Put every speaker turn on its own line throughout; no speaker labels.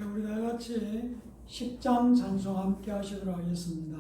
우리 다 같이 10장 찬송 함께 하시도록 하겠습니다.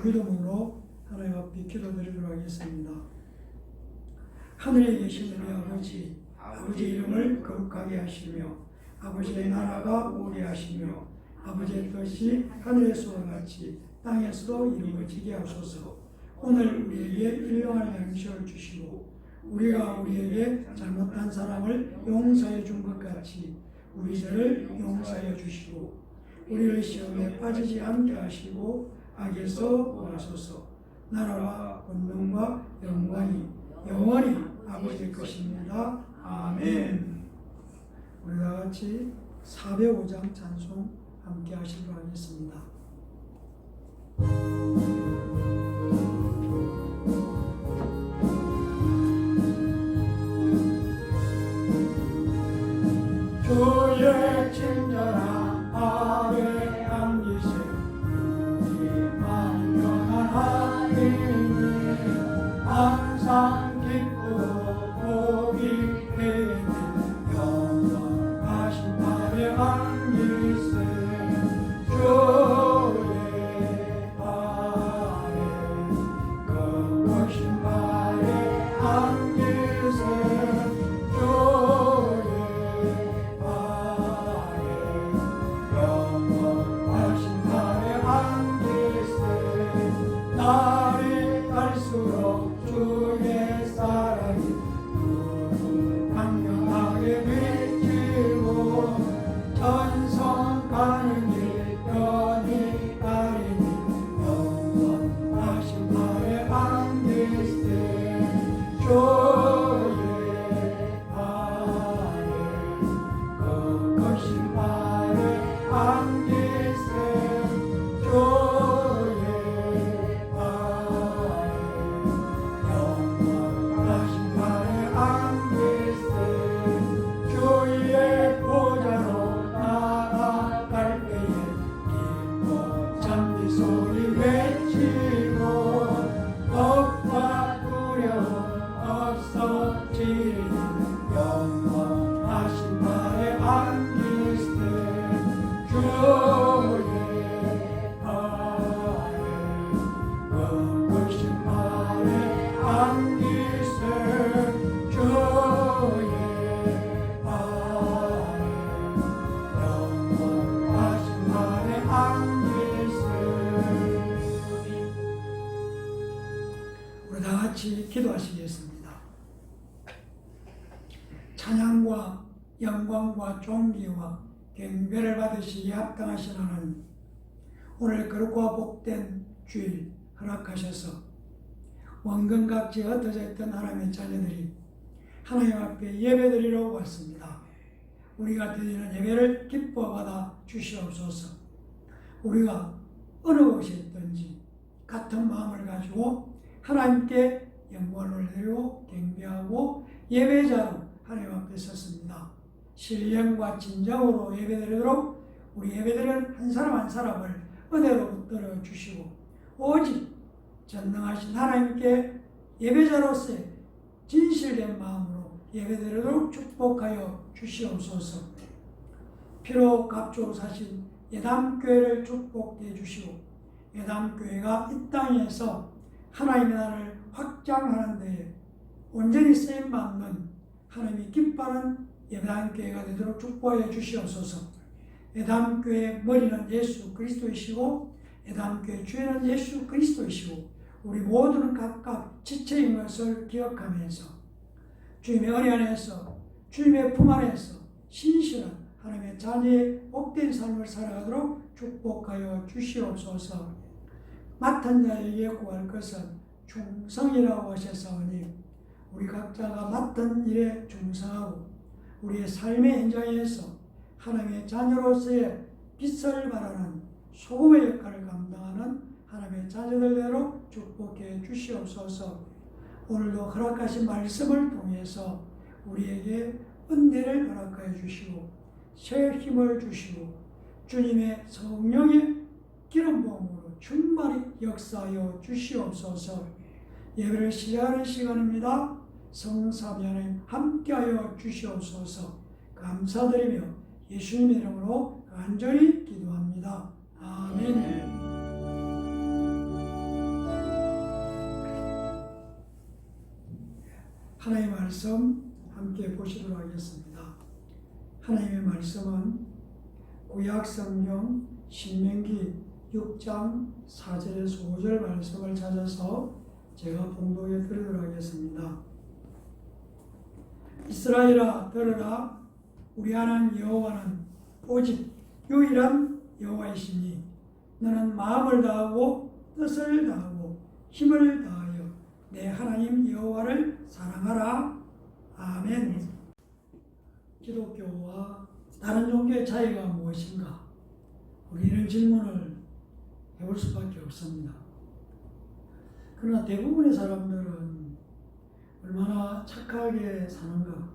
주기도문으로 하나님 앞에 기도드리도록 하겠습니다. 하늘에 계신 우리 아버지, 아버지의 이름을 거룩하게 하시며 아버지의 나라가 오게 하시며 아버지의 뜻이 하늘에서와 같이 땅에서도 이루어지게 하소서. 오늘 우리에게 일용할 양식을 주시고 우리가 우리에게 잘못한 사람을 용서해 준 것 같이 우리 죄를 용서해 주시고 우리를 시험에 빠지지 않게 하시고 악에서 구하소서. 나라와 권능과 영광이 영원히 아버지의 것입니다. 아멘. 우리 다 같이 405장 찬송 함께 하시도록 하겠습니다. 주의 친절한 아래 안기세 항상 기쁘고 복이 되는 영원하신 나의 안기세 주의 발에 거룩하신 발에 안기세 주의 발에 영원하신 발에 안기세 날이 갈수록 주의 사랑이 강력하게 비치고 전성 가는 길 편히 가리니 영원하신 발에 안기세 주의 발에 거룩하신 발에 안기세 주의 주의 보좌로 나아갈 때에 기뻐 찬미 소리 외치고 겁과 두려움 없어지리니 영원하신 발에 안기세 주의 발에 거룩하신 발에 안기세 주의 같이 기도하시겠습니다. 찬양과 영광과 존귀와 경배를 받으시기에 합당하신 하나님, 오늘 거룩과 복된 주일 허락하셔서 원근각지에 흩어져 있던 하나님의 자녀들이 하나님 앞에 예배드리러 왔습니다. 우리가 드리는 예배를 기뻐 받아 주시옵소서. 우리가 어느 곳에 있든지 같은 마음을 가지고 하나님께 영광을 드리고 경배하고 예배자로 하나님 앞에 섰습니다. 신령과 진정으로 예배드리도록 우리 예배드리는 한 사람 한 사람을 은혜로 붙들어 주시고 오직 전능하신 하나님께 예배자로서의 진실된 마음으로 예배드리도록 축복하여 주시옵소서. 피로 값주고 사신 예담교회를 축복해 주시고 예담교회가 이 땅에서 하나님의 나라를 확장하는 데에 온전히 쓰임받는 하나님이 기뻐하는 예담교회가 되도록 축복해 주시옵소서. 예담교회의 머리는 예수 그리스도이시고 예담교회의 주인은 예수 그리스도이시고 우리 모두는 각각 지체인 것을 기억하면서 주님의 은혜 안에서 주님의 품 안에서 신실한 하나님의 자녀의 복된 삶을 살아가도록 축복하여 주시옵소서. 맡은 자에게 구할 것은 충성이라고 하셨사오니 우리 각자가 맡은 일에 충성하고 우리의 삶의 현장에서 하나님의 자녀로서의 빛을 발하는 소금의 역할을 감당하는 하나님의 자녀들대로 축복해 주시옵소서. 오늘도 허락하신 말씀을 통해서 우리에게 은혜를 허락하여 주시고 새 힘을 주시고 주님의 성령의 기름 부음으로 충만히 역사하여 주시옵소서. 예배를 시작하는 시간입니다. 성삼위 하나님 함께하여 주시옵소서. 감사드리며 예수님의 이름으로 간절히 기도합니다. 아멘. 하나님의 말씀 함께 보시도록 하겠습니다. 하나님의 말씀은 구약성경 신명기 6장 4절에서 5절 말씀을 찾아서 제가 봉독해 드리도록 하겠습니다. 이스라엘아 들으라, 우리 하나님 여호와는 오직 유일한 여호와이시니 너는 마음을 다하고 뜻을 다하고 힘을 다하여 내 하나님 여호와를 사랑하라. 아멘. 기독교와 다른 종교의 차이가 무엇인가? 우리는 질문을 해볼 수밖에 없습니다. 그러나 대부분의 사람들은 얼마나 착하게 사는가,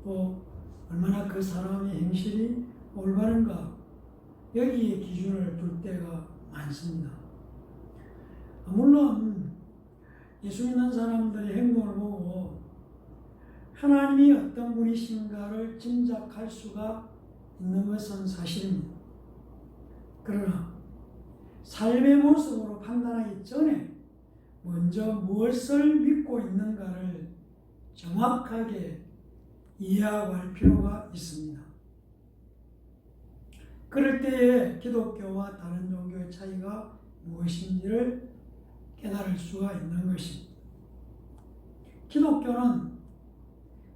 또 얼마나 그 사람의 행실이 올바른가, 여기에 기준을 둘 때가 많습니다. 물론 예수 믿는 사람들의 행동을 보고 하나님이 어떤 분이신가를 짐작할 수가 있는 것은 사실입니다. 그러나 삶의 모습으로 판단하기 전에 먼저 무엇을 믿고 있는가를 정확하게 이해하고 할 필요가 있습니다. 그럴 때에 기독교와 다른 종교의 차이가 무엇인지를 깨달을 수가 있는 것입니다. 기독교는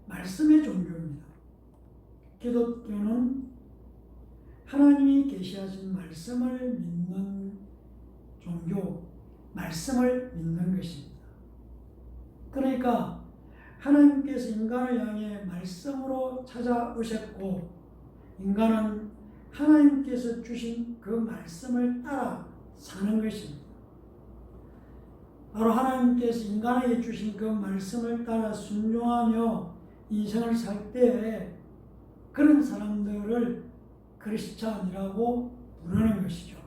말씀의 종교입니다. 기독교는 하나님이 계시하신 말씀을 믿는 종교, 말씀을 믿는 것입니다. 그러니까 하나님께서 인간을 향해 말씀으로 찾아오셨고 인간은 하나님께서 주신 그 말씀을 따라 사는 것입니다. 바로 하나님께서 인간에게 주신 그 말씀을 따라 순종하며 인생을 살 때에 그런 사람들을 크리스찬이라고 부르는 것이죠.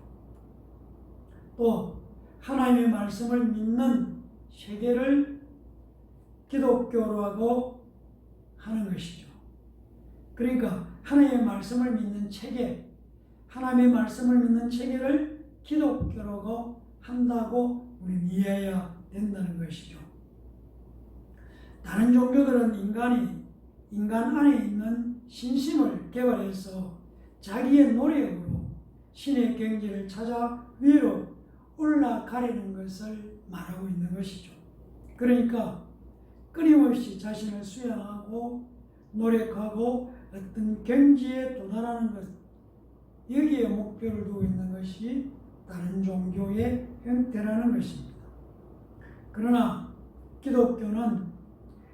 또 하나님의 말씀을 믿는 세계를 기독교라고 하는 것이죠. 그러니까 하나님의 말씀을 믿는 체계, 하나님의 말씀을 믿는 체계를 기독교라고 한다고 우리는 이해해야 된다는 것이죠. 다른 종교들은 인간 안에 있는 신심을 개발해서 자기의 노력으로 신의 경지를 찾아 위로 올라가려는 것을 말하고 있는 것이죠. 그러니까 끊임없이 자신을 수양하고 노력하고 어떤 경지에 도달하는 것, 여기에 목표를 두고 있는 것이 다른 종교의 형태라는 것입니다. 그러나 기독교는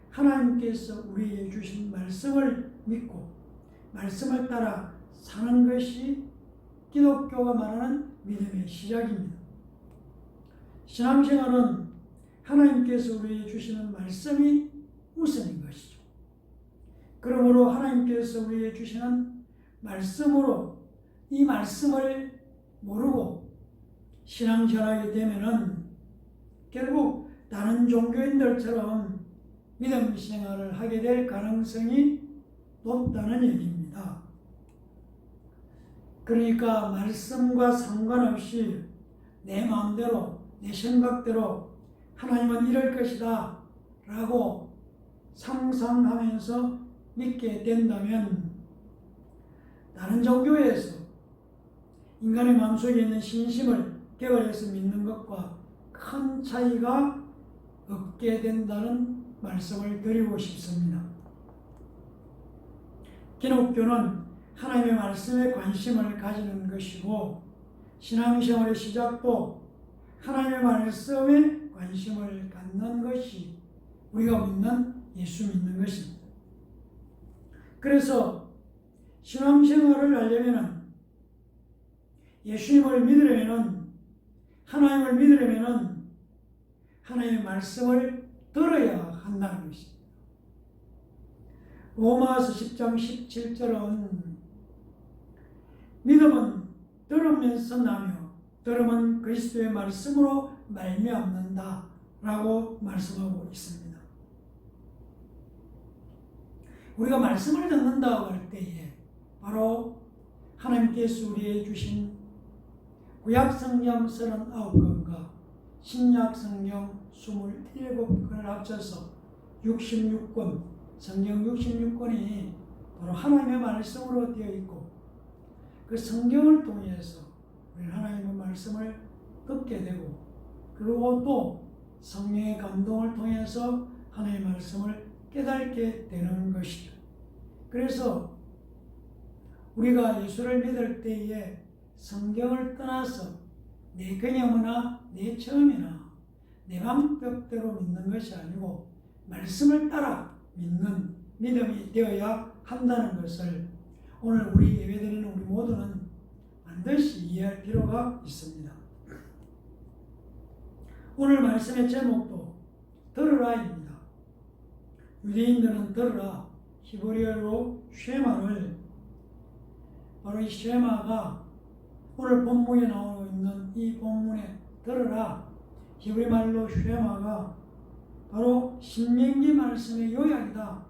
하나님께서 우리에게 주신 말씀을 믿고 말씀을 따라 사는 것이 기독교가 말하는 믿음의 시작입니다. 신앙생활은 하나님께서 우리에게 주시는 말씀이 우선인 것이죠. 그러므로 하나님께서 우리에게 주시는 말씀으로 이 말씀을 모르고 신앙생활하게 되면은 결국 다른 종교인들처럼 믿음 생활을 하게 될 가능성이 높다는 얘기입니다. 그러니까 말씀과 상관없이 내 마음대로 내 생각대로 하나님은 이럴 것이다 라고 상상하면서 믿게 된다면 다른 종교에서 인간의 마음속에 있는 신심을 개발해서 믿는 것과 큰 차이가 없게 된다는 말씀을 드리고 싶습니다. 기독교는 하나님의 말씀에 관심을 가지는 것이고 신앙생활의 시작도 하나님의 말씀에 관심을 갖는 것이 우리가 믿는 예수 믿는 것입니다. 그래서 신앙생활을 하려면 예수님을 믿으려면 하나님을 믿으려면 하나님의 말씀을 들어야 한다는 것입니다. 로마서 10장 17절은 믿음은 들으면서 나며 들음은 그리스도의 말씀으로 말미암는다 라고 말씀하고 있습니다. 우리가 말씀을 듣는다고 할 때에 바로 하나님께서 우리에게 주신 구약성경 39권과 신약성경 27권을 합쳐서 66권, 성경 66권이 바로 하나님의 말씀으로 되어 있고 그 성경을 통해서 우리는 하나님의 말씀을 듣게 되고 그리고 또 성령의 감동을 통해서 하나님의 말씀을 깨닫게 되는 것이죠. 그래서 우리가 예수를 믿을 때에 성경을 떠나서 내 경험이나 내 체험이나 내 방법대로 믿는 것이 아니고 말씀을 따라 믿는 믿음이 되어야 한다는 것을 오늘 우리 예배드리는 우리 모두는 반드시 이해할 필요가 있습니다. 오늘 말씀의 제목도 들으라입니다. 유대인들은 들으라, 히브리어로 쉐마를, 바로 이 쉐마가 오늘 본문에 나오고 있는 이 본문에 들으라, 히브리 말로 쉐마가 바로 신명기 말씀의 요약이다.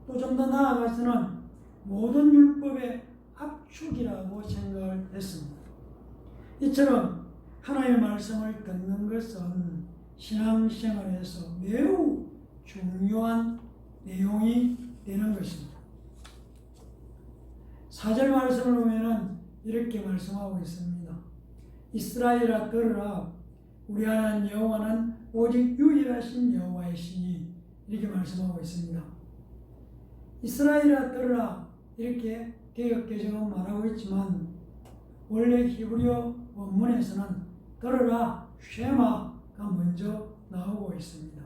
또 좀 더 나아가서는 모든 율법의 압축이라고 생각을 했습니다. 이처럼 하나님의 말씀을 듣는 것은 신앙생활에서 매우 중요한 내용이 되는 것입니다. 4절 말씀을 보면은 이렇게 말씀하고 있습니다. 이스라엘아 들으라, 우리 하나님 여호와는 오직 유일하신 여호와이시니, 이렇게 말씀하고 있습니다. 이스라엘아 들으라, 이렇게 개역개정은 말하고 있지만 원래 히브리어 원문에서는 들으라, 쉐마가 먼저 나오고 있습니다.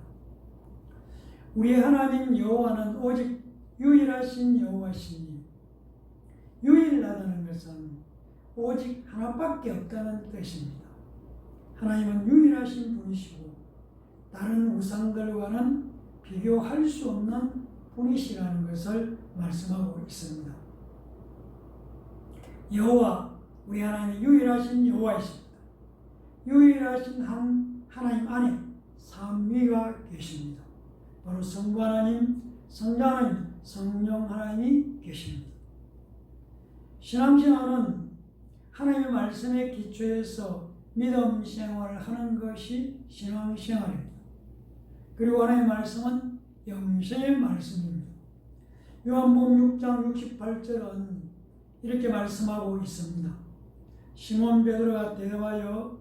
우리 하나님 여호와는 오직 유일하신 여호와시니, 유일하다는 것은 오직 하나밖에 없다는 뜻입니다. 하나님은 유일하신 분이시고 다른 우상들과는 비교할 수 없는 분이시라는 것을 말씀하고 있습니다. 여호와, 우리 하나님이 유일하신 여호와이십니다. 유일하신 하나님 안에 삼위가 계십니다. 바로 성부 하나님, 성자 하나님, 성령 하나님이 계십니다. 신앙생활은 하나님의 말씀에 기초해서 믿음 생활을 하는 것이 신앙생활입니다. 그리고 하나님의 말씀은 영생의 말씀입니다. 요한복음 6장 68절은 이렇게 말씀하고 있습니다. 시몬 베드로가 대답하여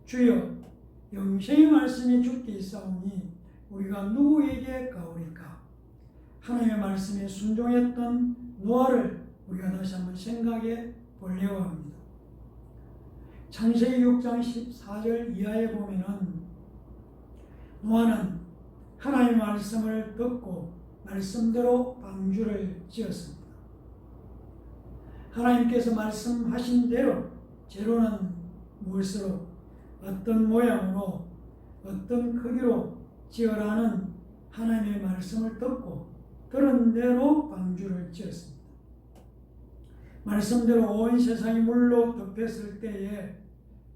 주여, 영생의 말씀이 주께 있사오니 우리가 누구에게 가오리까? 하나님의 말씀에 순종했던 노아를 우리가 다시 한번 생각해 보려고 합니다. 창세기 6장 14절 이하에 보면은 노아는 하나님의 말씀을 듣고 말씀대로 방주를 지었습니다. 하나님께서 말씀하신 대로 재료는 무엇으로 어떤 모양으로 어떤 크기로 지으라는 하나님의 말씀을 듣고 들은 대로 방주를 지었습니다. 말씀대로 온 세상이 물로 덮였을 때에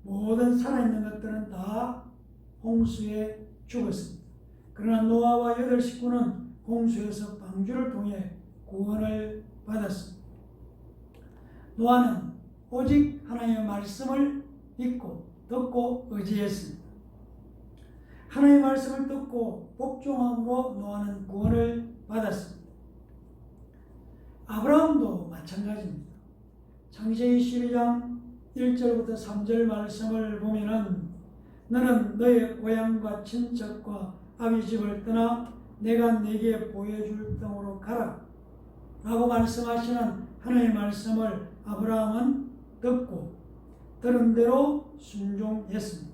모든 살아있는 것들은 다 홍수에 죽었습니다. 그러나 노아와 8식구는 홍수에서 방주를 통해 구원을 받았습니다. 노아는 오직 하나님의 말씀을 믿고 듣고 의지했습니다. 하나님의 말씀을 듣고 복종함으로 노아는 구원을 받았습니다. 아브라함도 마찬가지입니다. 창세기 12장 1절부터 3절 말씀을 보면은 너는 너의 고향과 친척과 아비 집을 떠나 내가 네게 보여줄 땅으로 가라 라고 말씀하시는 하나님의 말씀을 아브라함은 듣고 들은 대로 순종했습니다.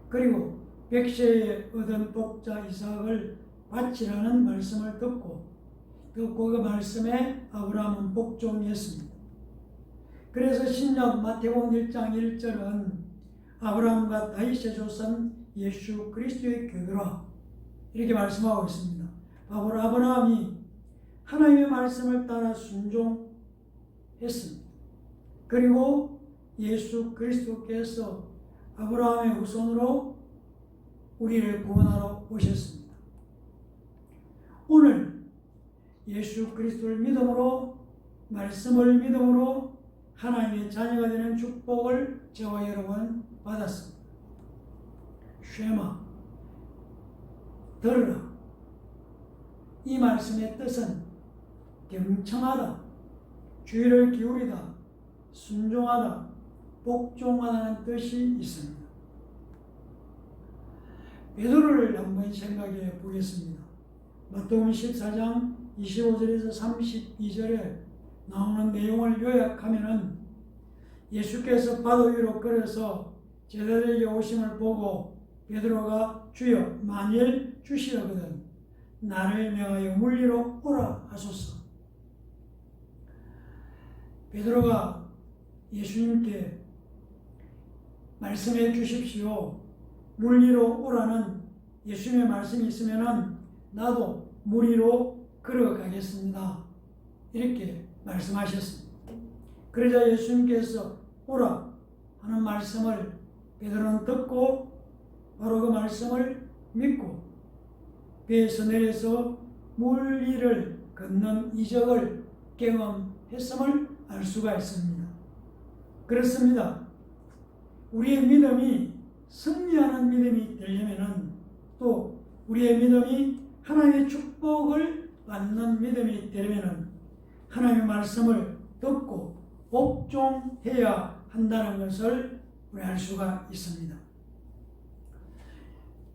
그리고 백세에 얻은 독자 이삭을 바치라는 말씀을 듣고 그 말씀에 아브라함은 복종했습니다. 그래서 신약 마태복음 1장 1절은 아브라함과 다윗의 조상 예수 그리스도의 교회라 이렇게 말씀하고 있습니다. 바로 아브라함이 하나님의 말씀을 따라 순종했습니다. 그리고 예수 그리스도께서 아브라함의 후손으로 우리를 구원하러 오셨습니다. 오늘 예수 그리스도를 믿음으로 말씀을 믿음으로 하나님의 자녀가 되는 축복을 저와 여러분 받았습니다. 쉐마 들으라. 이 말씀의 뜻은 경청하다, 주의를 기울이다, 순종하다, 복종하다는 뜻이 있습니다. 베드로를 한번 생각해 보겠습니다. 마태복음 14장 25절에서 32절에 나오는 내용을 요약하면은 예수께서 바다 위로 걸어서 제자들에게 오심을 보고 베드로가 주여 만일 주시려거든 나를 명하여 물리로 오라 하소서. 베드로가 예수님께 말씀해 주십시오. 물리로 오라는 예수님의 말씀이 있으면은 나도 물 위로 걸어가겠습니다. 이렇게 말씀하셨습니다. 그러자 예수님께서 오라 하는 말씀을 베드로는 듣고 바로 그 말씀을 믿고 배에서 내려서 물 위를 걷는 이적을 경험했음을 알 수가 있습니다. 그렇습니다. 우리의 믿음이 승리하는 믿음이 되려면은 또 우리의 믿음이 하나님의 축복을 받는 믿음이 되려면은 하나님의 말씀을 듣고 복종해야 한다는 것을 우리 알 수가 있습니다.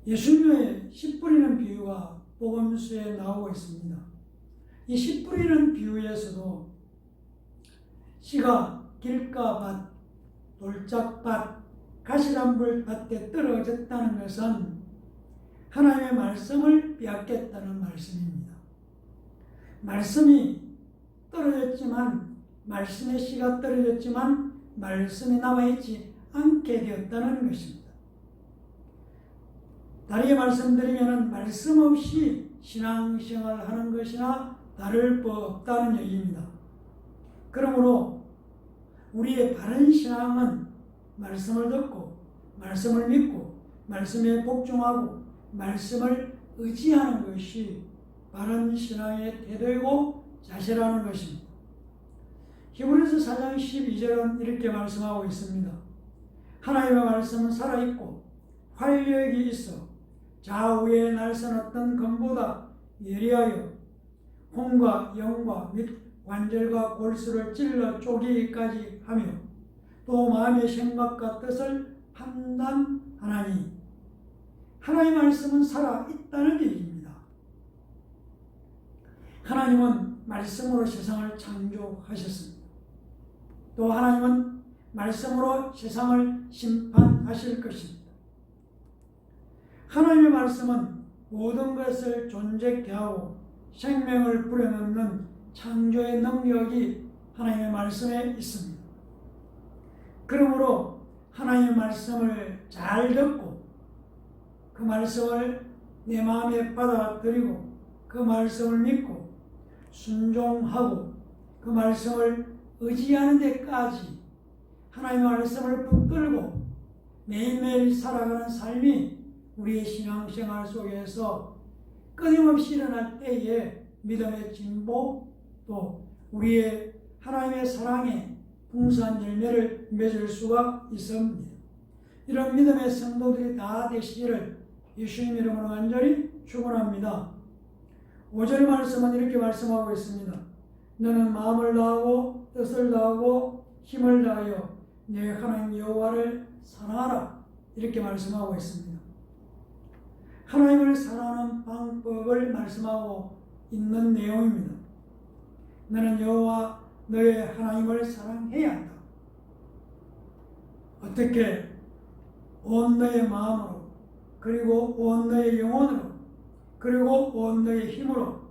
예수님의 씨 뿌리는 비유가 복음서에 나오고 있습니다. 이 씨 뿌리는 비유에서도 씨가 길가밭, 돌짝밭, 가시덤불 밭에 떨어졌다는 것은 하나님의 말씀을 빼앗겠다는 말씀입니다. 말씀이 떨어졌지만 말씀의 씨가 떨어졌지만 말씀이 남아있지 않게 되었다는 것입니다. 다르게 말씀드리면 말씀 없이 신앙생활을 하는 것이나 다를 바 없다는 얘기입니다. 그러므로 우리의 바른 신앙은 말씀을 듣고 말씀을 믿고 말씀에 복종하고 말씀을 의지하는 것이 바른 신앙의 태도이고 자세라는 것입니다. 히브리서 4장 12절은 이렇게 말씀하고 있습니다. 하나님의 말씀은 살아있고 활력이 있어 좌우에 날선 검보다 예리하여 혼과 영과 및 관절과 골수를 찔러 쪼개기까지 하며 또 마음의 생각과 뜻을 판단하나니 하나님의 말씀은 살아있다는 얘기입니다. 하나님은 말씀으로 세상을 창조하셨습니다. 또 하나님은 말씀으로 세상을 심판하실 것입니다. 하나님의 말씀은 모든 것을 존재케 하고 생명을 불어넣는 창조의 능력이 하나님의 말씀에 있습니다. 그러므로 하나님의 말씀을 잘 듣고 그 말씀을 내 마음에 받아들이고 그 말씀을 믿고 순종하고 그 말씀을 의지하는 데까지 하나님의 말씀을 붙들고 매일매일 살아가는 삶이 우리의 신앙생활 속에서 끊임없이 일어날 때에 믿음의 진보 또 우리의 하나님의 사랑에 풍성한 열매를 맺을 수가 있습니다. 이런 믿음의 성도들이 다 되시기를 예수님 이름으로 간절히 축원합니다. 5절 말씀은 이렇게 말씀하고 있습니다. 너는 마음을 다하고 뜻을 다하고 힘을 다하여 내 하나님 여호와를 사랑하라 이렇게 말씀하고 있습니다. 하나님을 사랑하는 방법을 말씀하고 있는 내용입니다. 너는 여호와 너의 하나님을 사랑해야 한다. 어떻게? 온 너의 마음으로 그리고 온 너의 영혼으로 그리고 온 너의 힘으로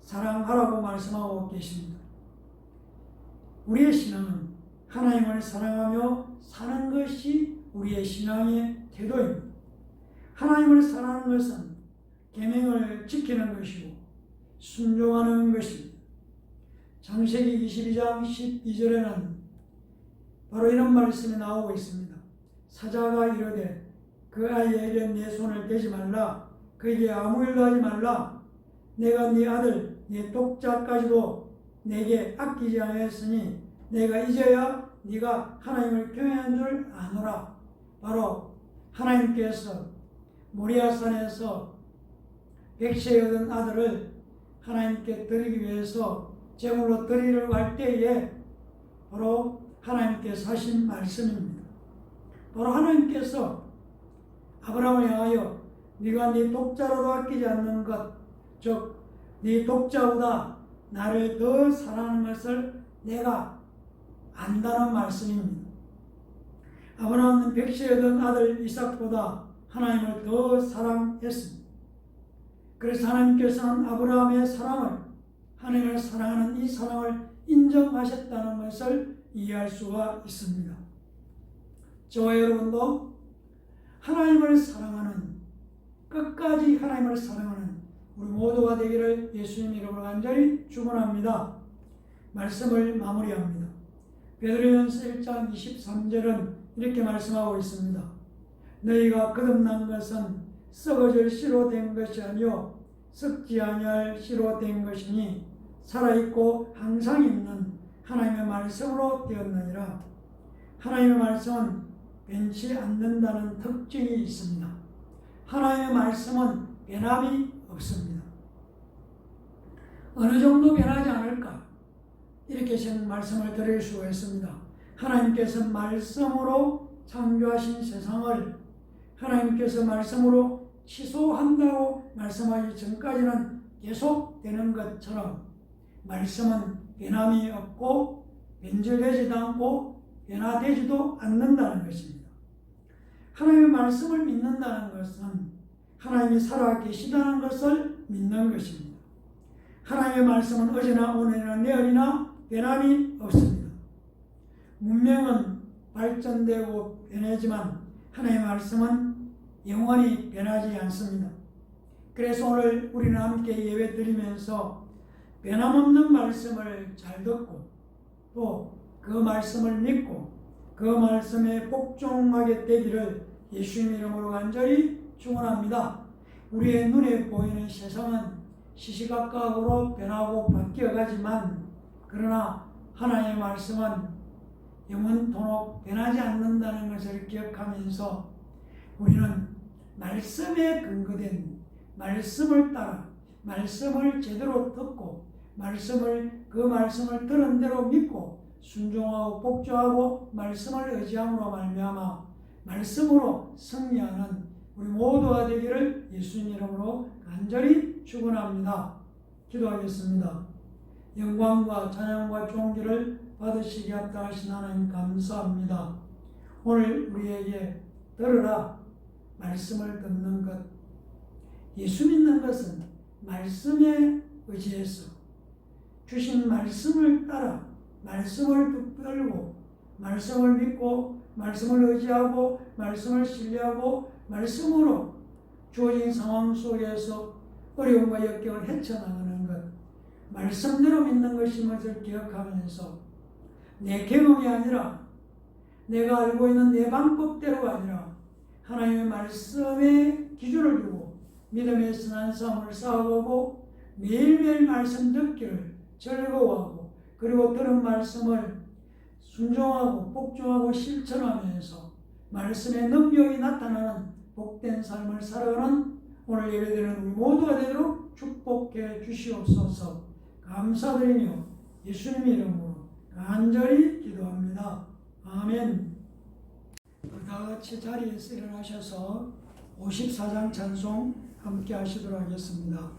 사랑하라고 말씀하고 계십니다. 우리의 신앙은 하나님을 사랑하며 사는 것이 우리의 신앙의 태도입니다. 하나님을 사랑하는 것은 계명을 지키는 것이고 순종하는 것입니다. 창세기 22장 12절에는 바로 이런 말씀이 나오고 있습니다. 사자가 이르되 그 아이에게 내 손을 대지 말라 그에게 아무 일도 하지 말라 내가 네 아들 네 독자까지도 내게 아끼지 아니하였으니 내가 이제야 네가 하나님을 경외한 줄 아노라. 바로 하나님께서 모리아산에서 백세에 얻은 아들을 하나님께 드리기 위해서 제물로 드리려고 할 때에 바로 하나님께서 하신 말씀입니다. 바로 하나님께서 아브라함을 향하여 네가 네 독자로도 아끼지 않는 것, 즉 네 독자보다 나를 더 사랑하는 것을 내가 안다는 말씀입니다. 아브라함은 백세에 얻은 아들 이삭보다 하나님을 더 사랑했습니다. 그래서 하나님께서는 아브라함의 사랑을 하나님을 사랑하는 이 사랑을 인정하셨다는 것을 이해할 수가 있습니다. 저와 여러분도 하나님을 사랑하는 끝까지 하나님을 사랑하는 우리 모두가 되기를 예수님 이름으로 간절히 축원합니다. 말씀을 마무리합니다. 베드로전서 1장 23절은 이렇게 말씀하고 있습니다. 너희가 거듭난 것은 썩어질 씨로 된 것이 아니요 썩지 아니할 씨로 된 것이니 살아있고 항상 있는 하나님의 말씀으로 되었느니라. 하나님의 말씀은 변치 않는다는 특징이 있습니다. 하나님의 말씀은 변함이 없습니다. 어느 정도 변하지 않을까? 이렇게 말씀을 드릴 수가 있습니다. 하나님께서 말씀으로 창조하신 세상을 하나님께서 말씀으로 취소한다고 말씀하기 전까지는 계속되는 것처럼 말씀은 변함이 없고 변질되지도 않고 변화되지도 않는다는 것입니다. 하나님의 말씀을 믿는다는 것은 하나님이 살아계시다는 것을 믿는 것입니다. 하나님의 말씀은 어제나 오늘이나 내일이나 변함이 없습니다. 문명은 발전되고 변하지만 하나님의 말씀은 영원히 변하지 않습니다. 그래서 오늘 우리는 함께 예배 드리면서 변함없는 말씀을 잘 듣고 또 그 말씀을 믿고 그 말씀에 복종하게 되기를 예수님 이름으로 간절히 축원합니다. 우리의 눈에 보이는 세상은 시시각각으로 변하고 바뀌어가지만 그러나 하나님의 말씀은 영원토록 변하지 않는다는 것을 기억하면서 우리는 말씀에 근거된 말씀을 따라 말씀을 제대로 듣고 그 말씀을 들은 대로 믿고 순종하고 복종하고 말씀을 의지함으로 말미암아 말씀으로 승리하는 우리 모두가 되기를 예수님 이름으로 간절히 축원합니다. 기도하겠습니다. 영광과 찬양과 존귀를 받으시게 합당하신 하나님 감사합니다. 오늘 우리에게 들으라 말씀을 듣는 것, 예수 믿는 것은 말씀에 의지해서 주신 말씀을 따라 말씀을 붙들고 말씀을 믿고 말씀을 의지하고 말씀을 신뢰하고 말씀으로 주어진 상황 속에서 어려움과 역경을 헤쳐나가는 것, 말씀대로 믿는 것임을 기억하면서 내 경험이 아니라 내가 알고 있는 내 방법대로가 아니라 하나님의 말씀에 기준을 두고 믿음의 선한 삶을 쌓아가고 매일매일 말씀 듣기를 즐거워하고 그리고 들은 말씀을 순종하고 복종하고 실천하면서 말씀의 능력이 나타나는 복된 삶을 살아가는 오늘 예배드리는 우리 모두가 되도록 축복해 주시옵소서. 감사드리며 예수님 이름으로 간절히 기도합니다. 아멘. 다 같이 자리에서 일어나셔서 54장 찬송 함께 하시도록 하겠습니다.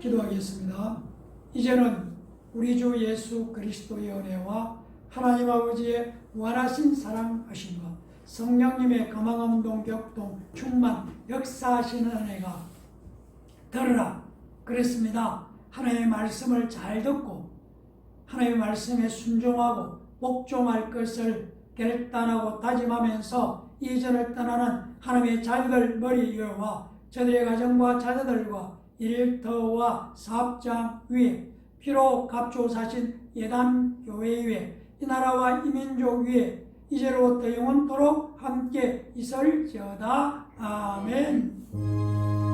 기도하겠습니다. 이제는 우리 주 예수 그리스도의 은혜와 하나님 아버지의 무한하신 사랑하심과 성령님의 감화감동 격동 충만 역사하시는 은혜가 들으라 그랬습니다. 하나님의 말씀을 잘 듣고 하나님의 말씀에 순종하고 복종할 것을 결단하고 다짐하면서 이전을 떠나는 하나님의 자녀들 머리 위와 저들의 가정과 자녀들과 일터와 사업장 위에 피로 갑주사신 예단 교회 위에 이 나라와 이 민족 위에 이제로부터 영원토록 함께 있을지어다. 아멘.